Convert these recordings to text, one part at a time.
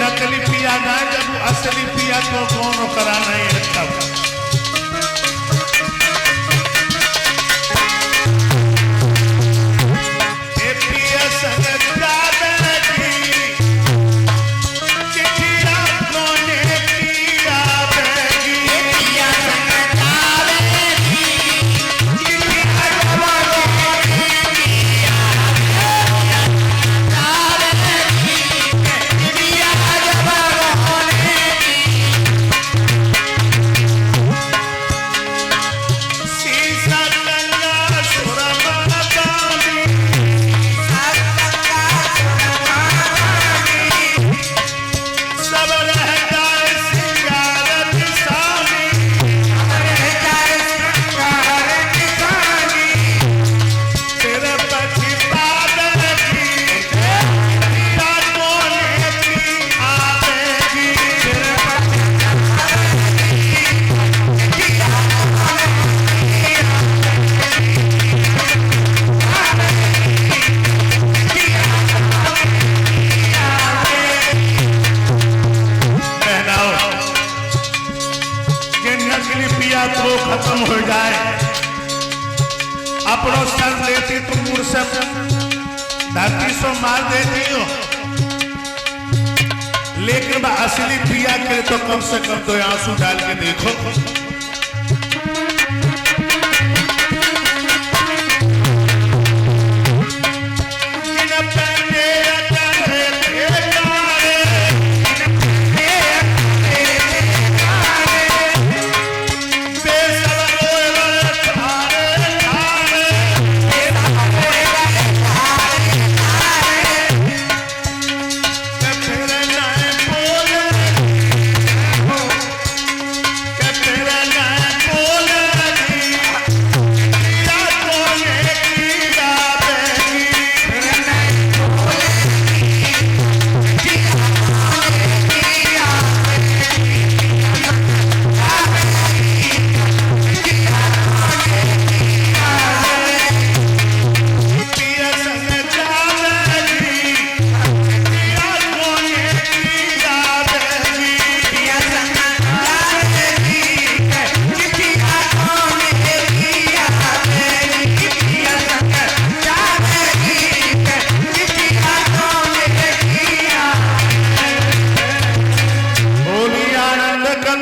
नकली पिया ना जब असली पिया तो कौन कराना है तब खत्म हो जाए अपनो सर लेती तुम मुझसे धरती से मार देती हो लेकिन असली पिया के तो कम से कम 2 आंसू डाल के देखो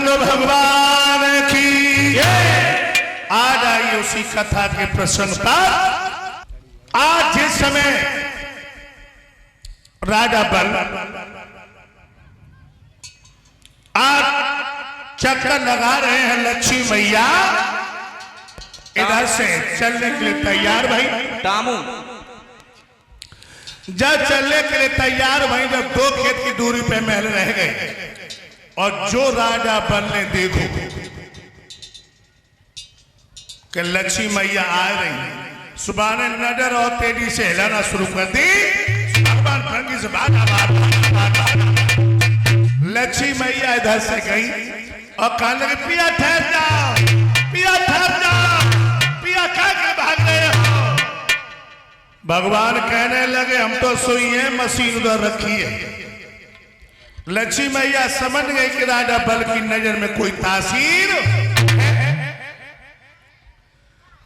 भगवान की आज आई उसी कथा के प्रसंग पर आज जिस समय राजा बल आज चक्कर लगा रहे हैं लक्ष्मी मैया इधर से चलने के लिए तैयार भाई टामू जब चलने के लिए तैयार भाई जब 2 खेत की दूरी पे महल रह गए और जो राजा बल ने देखो कि लक्ष्मी मैया आ रही सुबह ने नजर और तेजी से हिलाना शुरू कर दी भगवान फंगी से लक्ष्मी मैया इधर से गई और कहने लगे पिया ठहर जाओ पिया ठहर जाओ पिया क्या के भाग रहे हो भगवान कहने लगे हम तो सोई हैं मशीन उधर रखी है लक्ष्मी मैया समझ गई कि राजा बल की नजर में कोई तासीर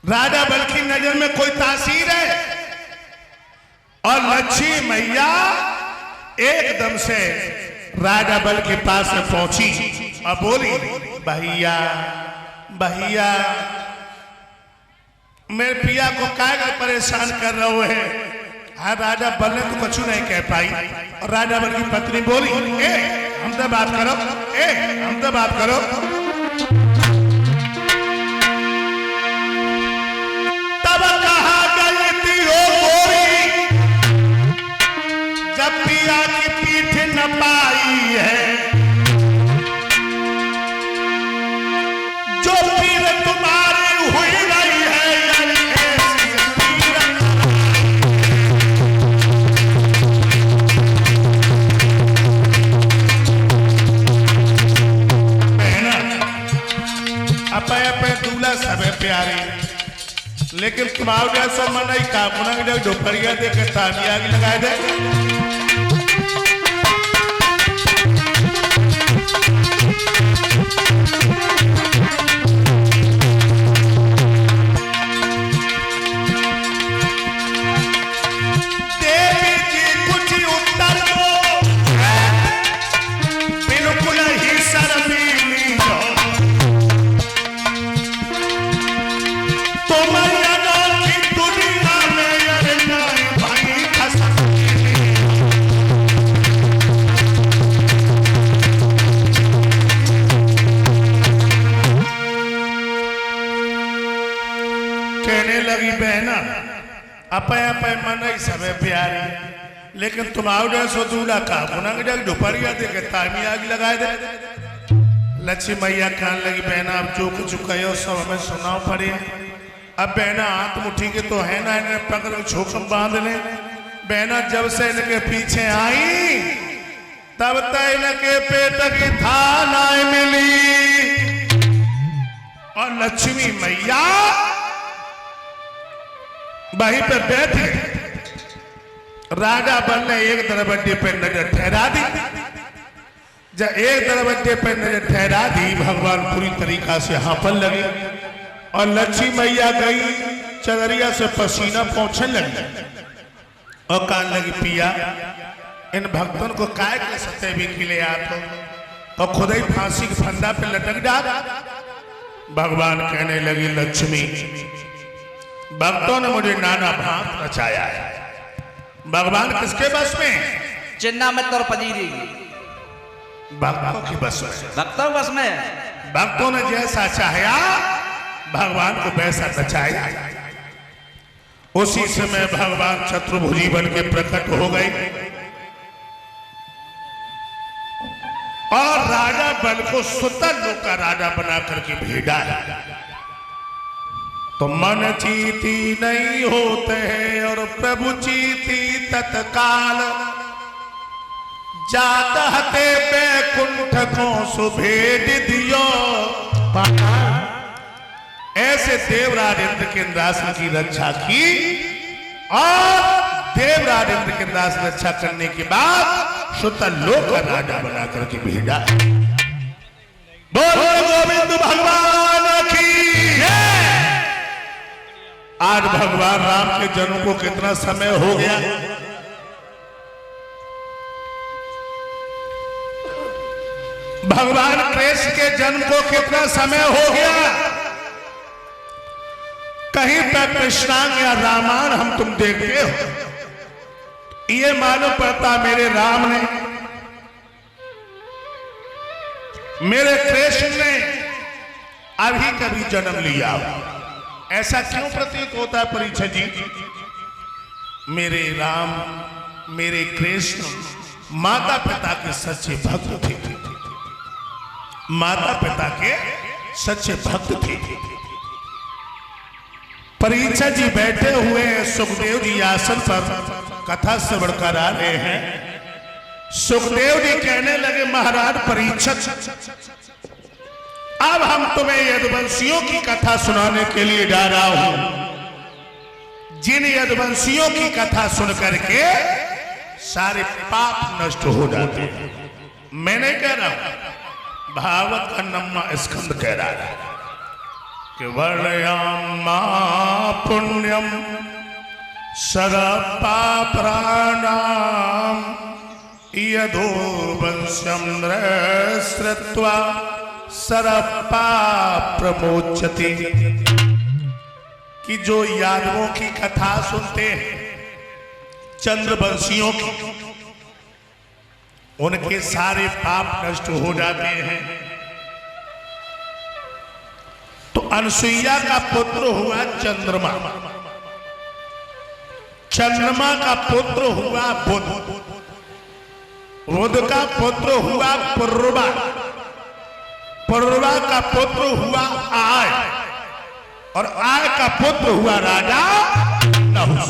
राजा बल की नजर में कोई तासीर है और लक्ष्मी मैया एकदम से राजा बल के पास में पहुंची और बोली भैया भैया मेरे पिया को काहे परेशान कर रहे हैं हाँ राजा बल ने तो कुछ नहीं कह पाई और राजा बल की पत्नी बोली ए हमसे बात करो हमसे बात करो तब कहा गलती हो गोरी जब पिया की पीठ न पाई है जो पीर तुम्हारी हुई रही है दूल्हा सब प्यारे लेकिन तुम्हारे जैसा मन नहीं का जब दोपहरिया दे के तालियां लगाए दे लगी बहना अपे अपे मन ही समय प्यारी, लेकिन तुम आओ सो दूल्हा का पुनंग जग दोपहरिया दे के तामी आग लगाए दे। लक्ष्मी मैया कहने लगी बहना अब जो कुछ कहो सब हमें सुनाओ पड़े। अब बहना हाथ मुट्ठी के तो है ना, इन्हें पकड़ छोकम बांध ले। बहना जब से इनके पीछे आई तब तक इनके पेट की थान आए मिली और लक्ष्मी मैया वहीं पे बैठे। राजा बल ने एक दरबड्डे पे नजर ठहरा दी। जब एक दरबड्डे पे नजर ठहरा दी भगवान पूरी तरीका से हांफन लगे और लक्ष्मी मैया गई चदरिया से पसीना पहुंचने लगी और कहने लगी पिया इन भक्तों को काय के सत्य भी खिले आप और खुद ही फांसी के फंदा पे लटक डाल। भगवान कहने लगी लक्ष्मी भक्तों ने मुझे नाना भांत रचाया है। भगवान किसके बस में? चिन्ना में तोर पजीरी भक्तों की बस में। भक्तों बस में भक्तों ने जैसा चाहा भगवान को वैसा नचाया। उसी समय भगवान चतुर्भुजी बन के प्रकट हो गए और राजा बल को सुतल लोक का राजा बना करके भेजा है। तो मन चीती नहीं होते हैं और प्रभु चीती तत्काल, जात हते बैकुंठ को सुभेद दियो। ऐसे देवराज इंद्र के इंद्रासन की रक्षा की और देवराज इंद्र के इंद्रासन रक्षा करने के बाद सुतल लोक का राजा बना करके भेजा। बोलो गोविंद भगवान की। आज भगवान राम के जन्म को कितना समय हो गया? भगवान कृष्ण के जन्म को कितना समय हो गया? कहीं पर कृष्णांग या रामायण हम तुम देखते हो ये मालूम पड़ता मेरे राम ने मेरे कृष्ण ने अभी कभी जन्म लिया। ऐसा क्यों प्रतीत होता है परीक्षा जी? मेरे राम मेरे कृष्ण माता पिता के सच्चे भक्त थे। माता पिता के सच्चे भक्त थे। परीक्षा जी बैठे हुए हैं, सुखदेव जी आसन पर कथा श्रवण करा रहे हैं। सुखदेव जी कहने लगे महाराज परीक्षित अब हम तुम्हें यदुवंशियों की कथा सुनाने के लिए जा रहा हूं। जिन यदुवंशियों की कथा सुन करके सारे पाप नष्ट हो जाते हैं। मैं नहीं कह रहा हूं, भागवत का नम्मा स्कंद कह रहा है कि वर्णयामा पुण्यम सरपा प्राणाम यदुवंशम श्रुत्वा सरपा प्रमोचते। कि जो यादवों की कथा सुनते हैं चंद्रवंशियों की, उनके सारे पाप नष्ट हो जाते हैं। तो अनसुईया का पुत्र हुआ चंद्रमा, चंद्रमा का पुत्र हुआ बुध, बुध का पुत्र हुआ पूर्वा, पूर्वा का पुत्र हुआ आय और आय का पुत्र हुआ राजा नहुष।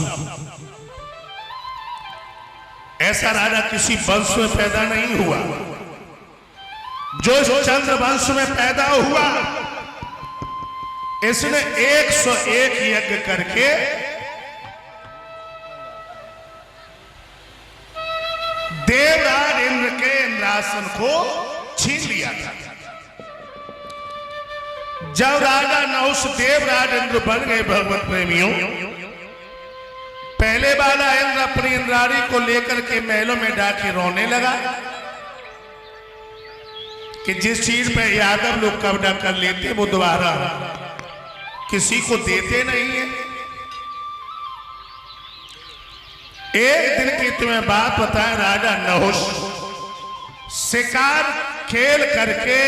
ऐसा राजा किसी वंश में पैदा नहीं हुआ। जो इस चंद्र वंश में पैदा हुआ इसने 101 यज्ञ करके देवराज इंद्र के इंद्रासन को छीन लिया था। जब राजा नहुष देवराज इंद्र बन गए भगवत प्रेमियों, पहले वाला इंद्र अपनी इंद्राणी को लेकर के महलों में जाके रोने लगा कि जिस चीज पे यादव लोग कब्जा कर लेते वो दोबारा किसी को देते नहीं है। एक दिन की तुम्हें बात बताएं, राजा नहुष शिकार खेल करके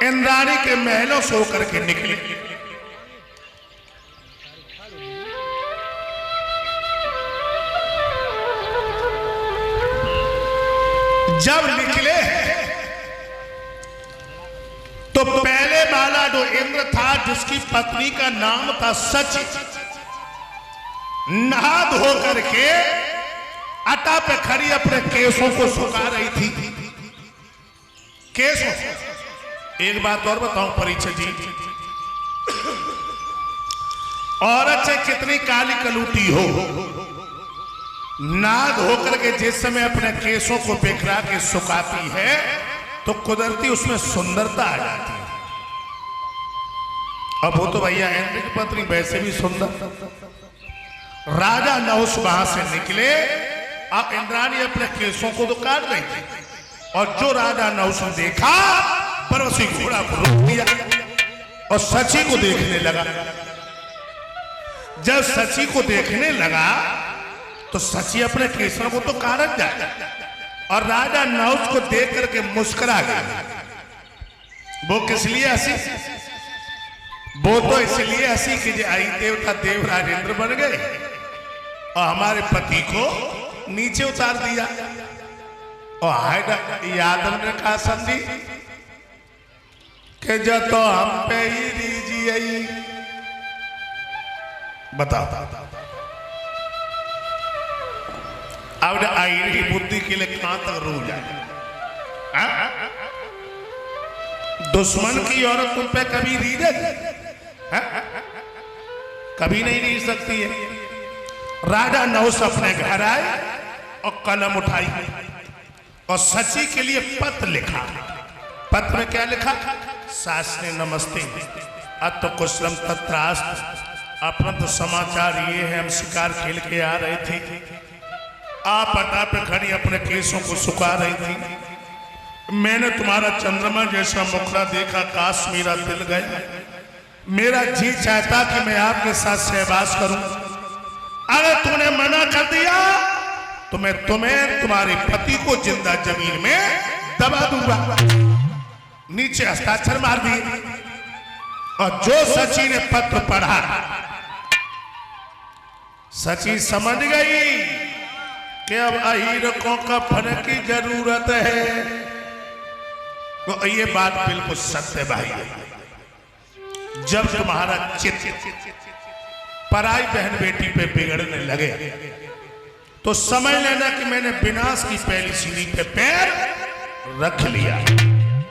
इंद्राणी के महलों से होकर के निकले। जब निकले तो पहले वाला जो इंद्र था, जिसकी पत्नी का नाम था सची, नहा धो करके अटा पे खड़ी अपने केसों को सुखा रही थी। केसों। एक बात और बताऊं परीक्षित जी, औरत से कितनी काली कलूटी हो, नहा धो करके जिस समय अपने केसों को बिखरा के सुखाती है तो कुदरती उसमें सुंदरता आ जाती है। अब वो तो भैया इंद्र की पत्नी वैसे भी सुंदर। राजा नहुष वहां से निकले, अब इंद्राणी अपने केसों को तो काट रही थी, और जो राजा नहुष ने देखा परवशी घोड़ा को रोक दिया और सची को देखने लगा। जब सची को देखने लगा तो सची अपने केसों को तो काट जाए, और राजा नहुष को देख करके मुस्कुरा गया। वो किस लिए हंसी? वो तो इसलिए हंसी कि आई देवता देवराज इंद्र बन गए और हमारे पति को नीचे उतार दिया। और यादव ने कहा समझी कि जो तो हम पे ही दीजिए। बताओ अब आई बुद्धि के लिए कहां तक रू जाए? दुश्मन की औरत तुम पे कभी रीझ कभी नहीं रीझ सकती है। राजा नहुष अपने घर आए और कलम उठाई और सची के लिए पत्र लिखा। पत्र में क्या लिखा? सासने नमस्ते, अत कुशलम तत्रास्त। अपना तो समाचार ये है, हम शिकार खेल के आ रहे थे, आप अटा पे खड़ी अपने केसों को सुखा रही थी। मैंने तुम्हारा चंद्रमा जैसा मुखड़ा देखा, काश मेरा दिल गया। मेरा जी चाहता कि मैं आपके साथ सहवास करूं। अगर तुमने मना कर दिया तो मैं तुम्हें, तुम्हारे पति को जिंदा जमीन में दबा दूंगा। नीचे हस्ताक्षर मार दिए। और जो सची ने पत्र पढ़ा, सची समझ गई कि अब अहीर को कफन की जरूरत है। तो ये बात बिल्कुल सत्य भाई है। जब तुम्हारा चित्त पराई बहन बेटी पे बिगड़ने लगे तो समझ लेना कि मैंने विनाश की पहली सीढ़ी पे पैर रख लिया।